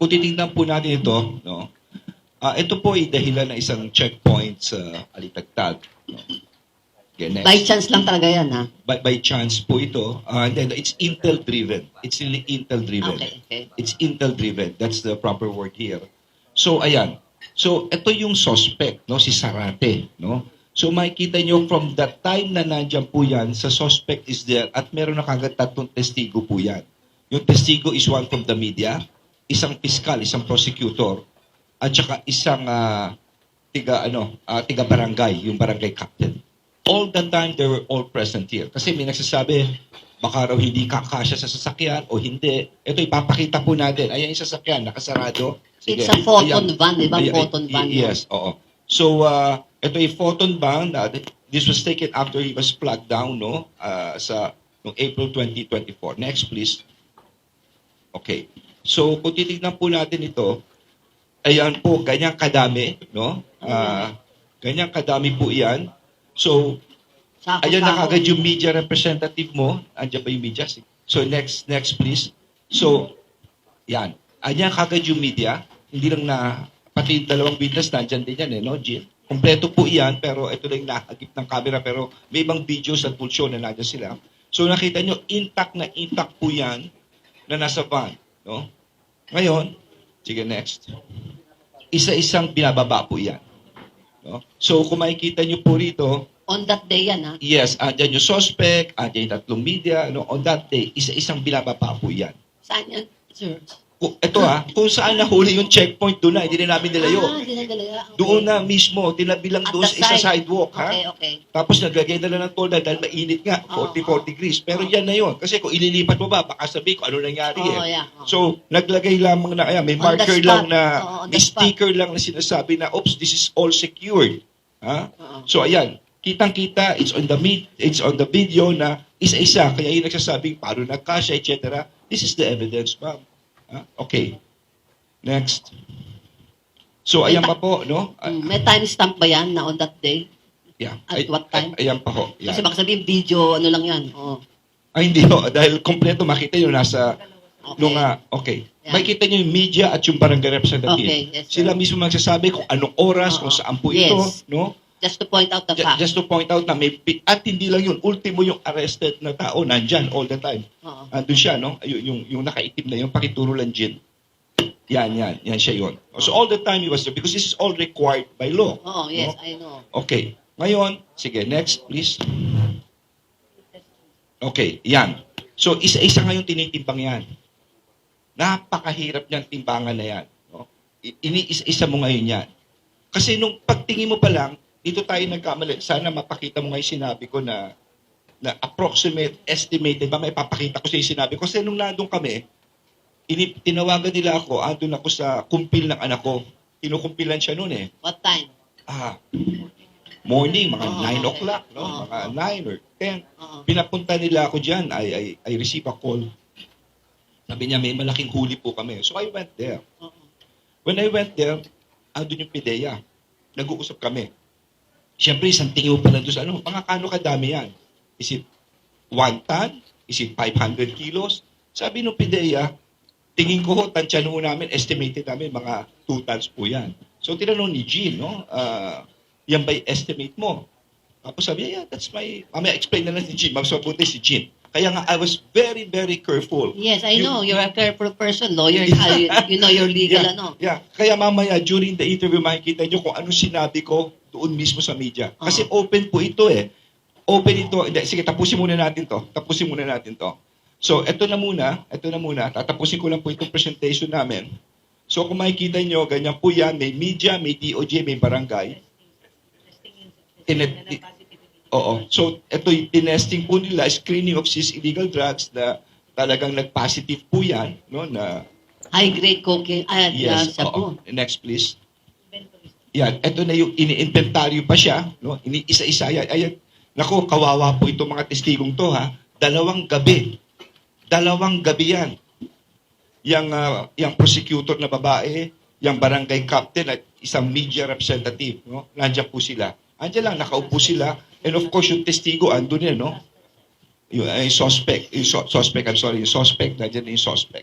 kung titingnan po natin ito, no, ito po ay dahilan ng isang checkpoint sa Alitagtag. No? Okay, next. By chance lang talaga yan, ha? By chance po ito. Then it's Intel-driven. It's really Intel-driven. Okay. It's Intel-driven. That's the proper word here. So, ayan. So, ito yung suspect, no, si Zarate, no? So, makikita nyo from the time na nandyan po yan, sa suspect is there at meron na kagad 3 testigo po yan. Yung testigo is one from the media, isang piskal, isang prosecutor, at saka isang tiga barangay, yung barangay captain. All the time, they were all present here. Kasi may nagsasabi, baka raw hindi kakasya sa sasakyan o hindi. Ito, ipapakita po natin. Ayan yung sasakyan, nakasarado. Sige. It's a photon van, di ba? Photon van. Yes, oo. So, ito yung photon van. This was taken after he was flagged down, no? Noong April 2024. Next, please. Okay. So, kung titignan po natin ito, ayan po, ganyang kadami, no? Ganyang kadami po yan. So, ayan na kagad yung media representative mo. Andiyan ba yung media? So, next please. So, yan. Ayan kagad yung media. Hindi lang na, pati yung dalawang witness, nandyan din yan, no, Jill? Kompleto po yan, pero ito lang nakagip ng camera, pero may ibang videos at full show na nandyan sila. So, nakita nyo, intact po yan na nasa van, no? Ngayon, sige, next. Isa-isang binababa po yan. No? So, kung makikita nyo po rito, on that day yan, ha? yes, andyan yung suspect, andyan yung 3 media, no? On that day, isa-isang binababa po yan. Saan yan, sir? Ito kung saan nahuli yung checkpoint, doon na, hindi na namin nilayo. Hindi na dalayo. Okay. Doon na mismo, tinabi lang At doon the sa isa side. sidewalk, Okay. Tapos naglagay na lang ng toll dahil mainit nga, 40 degrees. Pero yan na yun. Kasi kung ililipat mo ba, baka sabihin ko ano nangyari Yeah. So, naglagay lamang na, may On the marker spot. lang na, On may the spot. sticker lang na sinasabi na, oops, this is all secured. So, ayan. Kitang-kita, it's on the video na isa-isa. Kaya yung nagsasabing, paano nagkasya, etc. This is the evidence, ma'am. Okay. Next. So, ayan pa po, no? May timestamp ba yan na on that day? Yeah. At what time? Ayan pa ho. Yan. Kasi baka sabihin, video, ano lang yan. Ay, hindi ho. Dahil kompleto makita nyo nasa... Okay. Yeah. Makikita nyo yung media at yung barangay representative. Okay, yes, Sila mismo magsasabi kung anong oras, kung saan po ito, no? Just to point out the fact. Just to point out na may... At hindi lang yun. Ultimo yung arrested na tao, nandyan all the time. Andun siya, no? Yung nakaitim na yung pakituro lang dyan. Yan siya yun. So all the time he was there because this is all required by law. Yes, no? I know. Okay. Ngayon, sige, next please. Okay, yan. So isa-isa ngayong tinitimbang yan. Napakahirap niyang timbangan na yan. No? Iniisa-isa mo ngayon yan. Kasi nung pagtingin mo pa lang, dito tayo nagkamali. Sana mapakita mo nga yung sinabi ko na approximate, estimated ba, may papakita ko sa yung sinabi ko. Kasi nung nandun kami, tinawagan nila ako, andun ako sa kumpil ng anak ko. Kinukumpilan siya noon eh. What time? Morning, mga 9 o'clock, no? Mga 9 or 10. Pinapunta nila ako dyan. I receive a call. Sabi niya, may malaking huli po kami. So I went there. When I went there, andun yung PIDEA. Nag-uusap kami. Siyempre, isang tingin mo pala doon sa pangakano kadami yan? Is it 1 ton? Is it 500 kilos? Sabi nung PIDEA, tingin ko, tansya nung namin, estimated namin, mga 2 tons po yan. So, tinanong ni Jean, no? Yan ba estimate mo? Tapos sabi niya, yeah, that's my... Mamaya, explain na lang si Jean. Magsabuti si Jean. Kaya nga, I was very, very careful. Yes, I know. You're a careful person. Lawyer, you know your legal, Yeah. Kaya mamaya, during the interview, makikita nyo kung ano sinabi ko doon mismo sa media. Kasi open po ito eh. Open ito. Sige, tapusin muna natin to. So, ito na muna. Tatapusin ko lang po itong presentation namin. So, kung makikita nyo, ganyan po yan. May media, may DOJ, may barangay. So, ito yung tinesting po nila, screening of these illegal drugs na talagang nag-positive po yan. No, na high-grade cocaine. Yes, sabu. Next, please. Yan, ito na yung ini-inventaryo pa siya. No? Isa-isa yan. Ayan. Naku, kawawa po itong mga testigong to, ha? 2 gabi yan. Yang prosecutor na babae, yang barangay captain at isang media representative, no? Nandiyan po sila. Andiyan lang, nakaupo sila. And of course, yung testigo, andun yan, no? Yung suspect, nandiyan yung suspect.